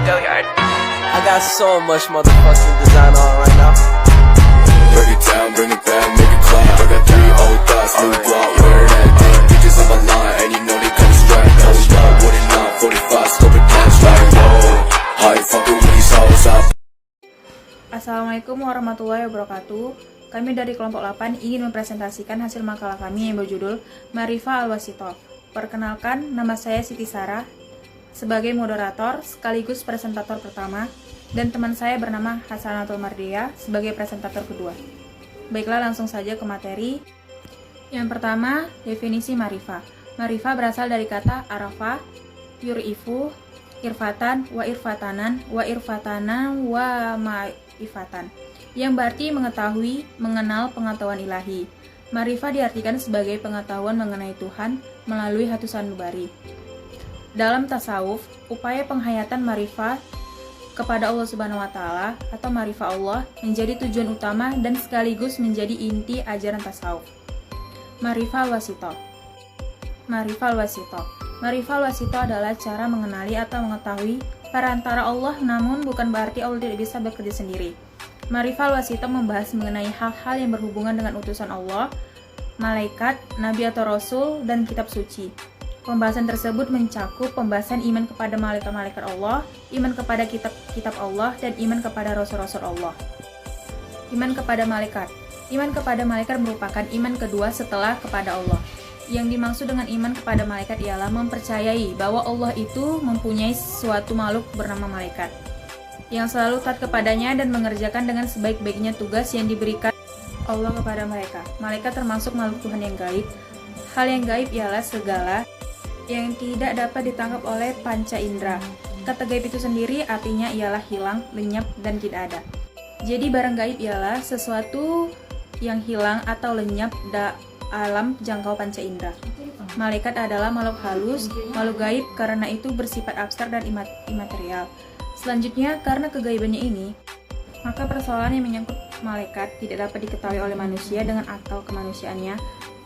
I got so much motherfucking design on right now. Break it down, bring it back, make it clap. I got 3 old thoughts, new block, where that day. Bitches on my line, and you know they come straight. Hold up, what it not, 45, scope it cash like whoa. How you fucking with these hoes up? Assalamualaikum warahmatullahi wabarakatuh. Kami dari kelompok 8 ingin mempresentasikan hasil makalah kami yang berjudul Marifah Al-Wasithah. Perkenalkan, nama saya Siti Sarah sebagai moderator sekaligus presentator pertama, dan teman saya bernama Hasanatul Mardiah sebagai presentator kedua. Baiklah, langsung saja ke materi. Yang pertama, definisi Marifah. Marifah berasal dari kata arafa, yurifu, irfatan, wa irfatanan, wa irfatana, wa ma'ifatan, yang berarti mengetahui, mengenal pengetahuan ilahi. Marifah diartikan sebagai pengetahuan mengenai Tuhan melalui hatusan nubari. Dalam tasawuf, upaya penghayatan marifah kepada Allah Subhanahu wa Ta'ala atau marifah Allah menjadi tujuan utama dan sekaligus menjadi inti ajaran tasawuf. Marifah Al-Wasithah. Marifah Al-Wasithah. Marifah Al-Wasithah adalah cara mengenali atau mengetahui perantara Allah, namun bukan berarti Allah tidak bisa bekerja sendiri. Marifah Al-Wasithah membahas mengenai hal-hal yang berhubungan dengan utusan Allah, malaikat, nabi atau rasul, dan kitab suci. Pembahasan tersebut mencakup pembahasan iman kepada malaikat-malaikat Allah, iman kepada kitab-kitab Allah, dan iman kepada rasul-rasul Allah. Iman kepada malaikat. Iman kepada malaikat merupakan iman kedua setelah kepada Allah. Yang dimaksud dengan iman kepada malaikat ialah mempercayai bahwa Allah itu mempunyai suatu makhluk bernama malaikat, yang selalu taat kepadanya dan mengerjakan dengan sebaik-baiknya tugas yang diberikan Allah kepada mereka. Malaikat termasuk makhluk Tuhan yang gaib. Hal yang gaib ialah segala yang tidak dapat ditangkap oleh panca indera. Kata gaib itu sendiri artinya ialah hilang, lenyap, dan tidak ada. Jadi barang gaib ialah sesuatu yang hilang atau lenyap alam jangkau panca indera. Malaikat adalah makhluk halus, makhluk gaib, karena itu bersifat abstrak dan imaterial. Selanjutnya, karena kegaibannya ini, maka persoalan yang menyangkut malaikat tidak dapat diketahui oleh manusia dengan akal kemanusiaannya,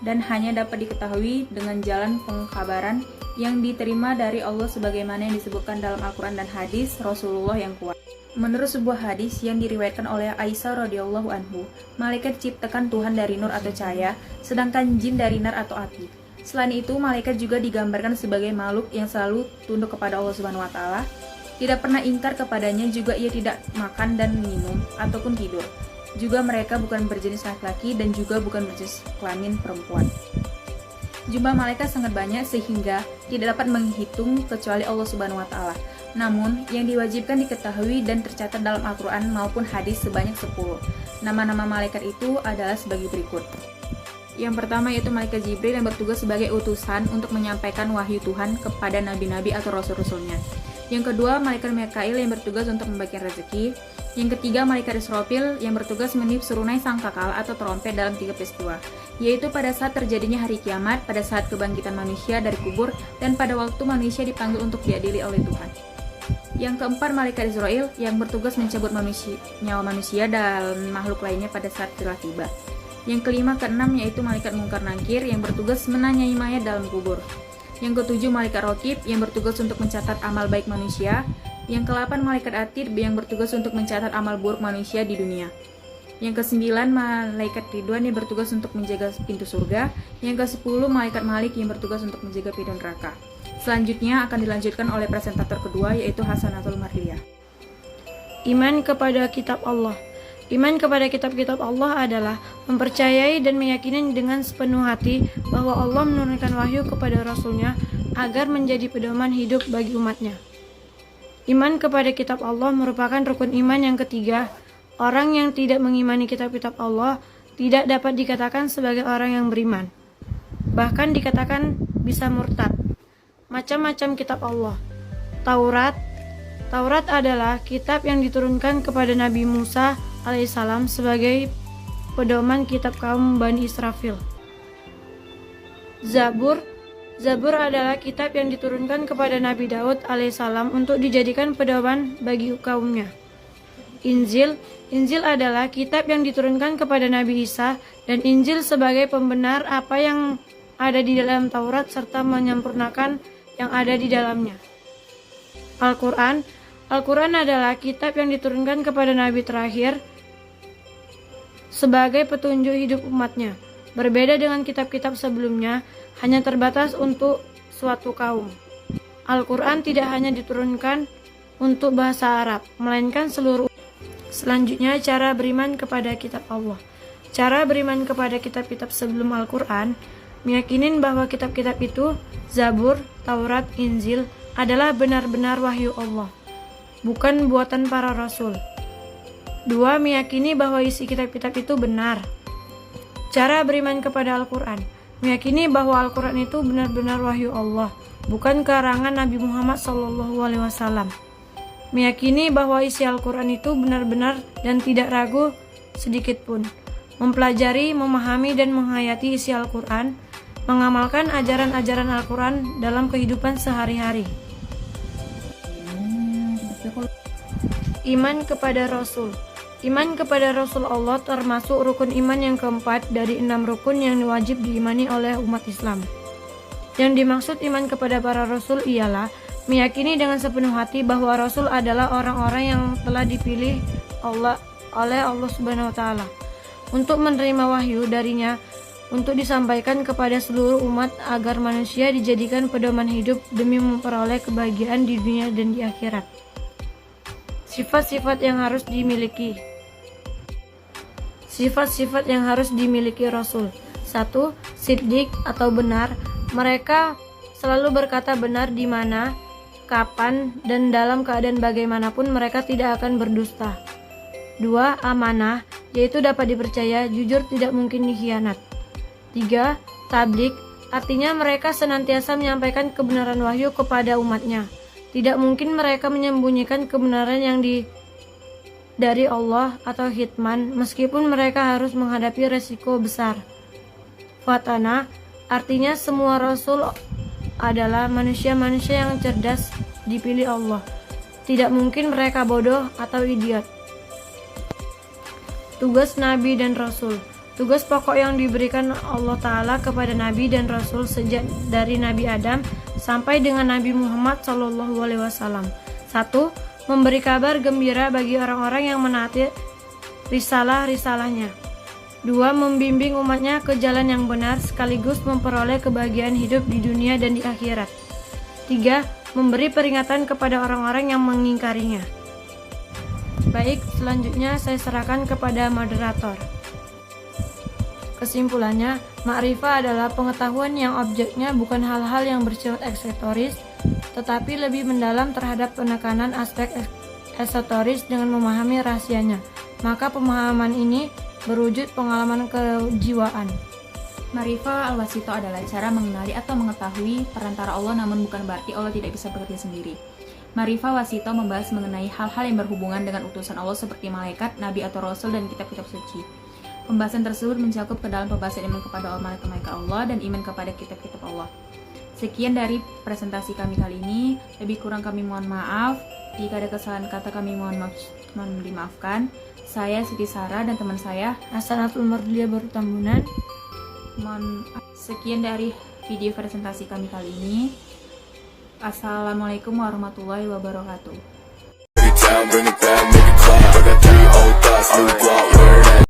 dan hanya dapat diketahui dengan jalan pengkabaran yang diterima dari Allah sebagaimana yang disebutkan dalam Al-Quran dan hadis Rasulullah yang kuat. Menurut sebuah hadis yang diriwayatkan oleh Aisyah radhiyallahu anhu, malaikat diciptakan Tuhan dari nur atau cahaya, sedangkan jin dari nar atau api. Selain itu, malaikat juga digambarkan sebagai makhluk yang selalu tunduk kepada Allah Subhanahu wa Ta'ala, tidak pernah ingkar kepadanya, juga ia tidak makan dan minum ataupun tidur. Juga mereka bukan berjenis laki-laki dan juga bukan berjenis kelamin perempuan. Jumlah malaikat sangat banyak sehingga tidak dapat menghitung kecuali Allah Subhanahu wa Ta'ala. Namun, yang diwajibkan diketahui dan tercatat dalam Al-Quran maupun hadis sebanyak 10. Nama-nama malaikat itu adalah sebagai berikut. Yang pertama yaitu malaikat Jibril yang bertugas sebagai utusan untuk menyampaikan wahyu Tuhan kepada nabi-nabi atau rasul-rasulnya. Yang kedua, malaikat Mikail yang bertugas untuk membagikan rezeki. Yang ketiga, malaikat Israfil yang bertugas meniup serunai sangkakala atau trompet dalam 3 peristiwa, yaitu pada saat terjadinya hari kiamat, pada saat kebangkitan manusia dari kubur, dan pada waktu manusia dipanggil untuk diadili oleh Tuhan. Yang keempat, malaikat Israel yang bertugas mencabut nyawa manusia dan makhluk lainnya pada saat telah tiba. Yang kelima, keenam yaitu malaikat Mungkar Nakir yang bertugas menanyai mayat dalam kubur. Yang ketujuh, malaikat Raqib yang bertugas untuk mencatat amal baik manusia. Yang ke-8, malaikat Atid yang bertugas untuk mencatat amal buruk manusia di dunia. Yang ke-9, malaikat Ridwan yang bertugas untuk menjaga pintu surga. Yang ke-10, malaikat Malik yang bertugas untuk menjaga pintu neraka. Selanjutnya akan dilanjutkan oleh presentator kedua yaitu Hasanatul Mardiah. Iman kepada kitab Allah. Iman kepada kitab-kitab Allah adalah mempercayai dan meyakini dengan sepenuh hati bahwa Allah menurunkan wahyu kepada Rasulnya agar menjadi pedoman hidup bagi umatnya. Iman kepada kitab Allah merupakan rukun iman yang ketiga. Orang yang tidak mengimani kitab-kitab Allah tidak dapat dikatakan sebagai orang yang beriman. Bahkan dikatakan bisa murtad. Macam-macam kitab Allah. Taurat adalah kitab yang diturunkan kepada Nabi Musa alaihissalam sebagai pedoman kitab kaum Bani Israfil. Zabur adalah kitab yang diturunkan kepada Nabi Daud alaihissalam untuk dijadikan pedoman bagi kaumnya. Injil adalah kitab yang diturunkan kepada Nabi Isa, dan Injil sebagai pembenar apa yang ada di dalam Taurat serta menyempurnakan yang ada di dalamnya. Al-Quran adalah kitab yang diturunkan kepada Nabi terakhir sebagai petunjuk hidup umatnya. Berbeda dengan kitab-kitab sebelumnya, hanya terbatas untuk suatu kaum. Al-Quran tidak hanya diturunkan untuk bahasa Arab, melainkan seluruh. Selanjutnya, cara beriman kepada kitab Allah. Cara beriman kepada kitab-kitab sebelum Al-Quran, meyakinin bahwa kitab-kitab itu, Zabur, Taurat, Injil, adalah benar-benar wahyu Allah, bukan buatan para rasul. 2. Meyakini bahwa isi kitab-kitab itu benar. Cara beriman kepada Al-Quran, meyakini bahwa Al-Quran itu benar-benar wahyu Allah, bukan karangan Nabi Muhammad SAW. Meyakini bahwa isi Al-Quran itu benar-benar dan tidak ragu sedikit pun. Mempelajari, memahami, dan menghayati isi Al-Quran, mengamalkan ajaran-ajaran Al-Quran dalam kehidupan sehari-hari. Iman kepada Rasul. Iman kepada Rasul Allah termasuk rukun iman yang keempat dari 6 rukun yang wajib diimani oleh umat Islam. Yang dimaksud iman kepada para Rasul ialah meyakini dengan sepenuh hati bahwa Rasul adalah orang-orang yang telah dipilih oleh Allah Subhanahu wa Ta'ala untuk menerima wahyu darinya, untuk disampaikan kepada seluruh umat agar manusia dijadikan pedoman hidup demi memperoleh kebahagiaan di dunia dan di akhirat. Sifat-sifat yang harus dimiliki. Sifat-sifat yang harus dimiliki Rasul. 1. Siddiq atau benar. Mereka selalu berkata benar di mana, kapan, dan dalam keadaan bagaimanapun mereka tidak akan berdusta. 2. Amanah, yaitu dapat dipercaya, jujur, tidak mungkin dikhianat. 3. Tabligh, artinya mereka senantiasa menyampaikan kebenaran wahyu kepada umatnya. Tidak mungkin mereka menyembunyikan kebenaran yang dari Allah atau hitman, meskipun mereka harus menghadapi resiko besar. Fatana, artinya semua Rasul adalah manusia-manusia yang cerdas dipilih Allah. Tidak mungkin mereka bodoh atau idiot. Tugas Nabi dan Rasul. Tugas pokok yang diberikan Allah Ta'ala kepada Nabi dan Rasul sejak dari Nabi Adam sampai dengan Nabi Muhammad SAW. 1. Memberi kabar gembira bagi orang-orang yang menaati risalah-risalahnya. 2. Membimbing umatnya ke jalan yang benar sekaligus memperoleh kebahagiaan hidup di dunia dan di akhirat. 3. Memberi peringatan kepada orang-orang yang mengingkarinya. Baik, selanjutnya saya serahkan kepada moderator. Kesimpulannya, ma'rifah adalah pengetahuan yang objeknya bukan hal-hal yang bersifat aksesoris, tetapi lebih mendalam terhadap penekanan aspek esoteris dengan memahami rahasianya. Maka pemahaman ini berwujud pengalaman kejiwaan. Ma'rifah al-wasito adalah cara mengenali atau mengetahui perantara Allah, namun bukan berarti Allah tidak bisa bekerja sendiri. Ma'rifah wasito membahas mengenai hal-hal yang berhubungan dengan utusan Allah seperti malaikat, nabi atau rasul, dan kitab-kitab suci. Pembahasan tersebut mencakup ke dalam pembahasan iman kepada malaikat Allah dan iman kepada kitab-kitab Allah. Sekian dari presentasi kami kali ini. Lebih kurang kami mohon maaf. Jika ada kesalahan kata kami mohon dimaafkan. Saya Siti Sarah dan teman saya Hasanatul Mardiya Baru Tambunan. Sekian dari video presentasi kami kali ini. Assalamualaikum warahmatullahi wabarakatuh. Bring it down, bring it back, make it clap. I got 3 old thoughts, new guap.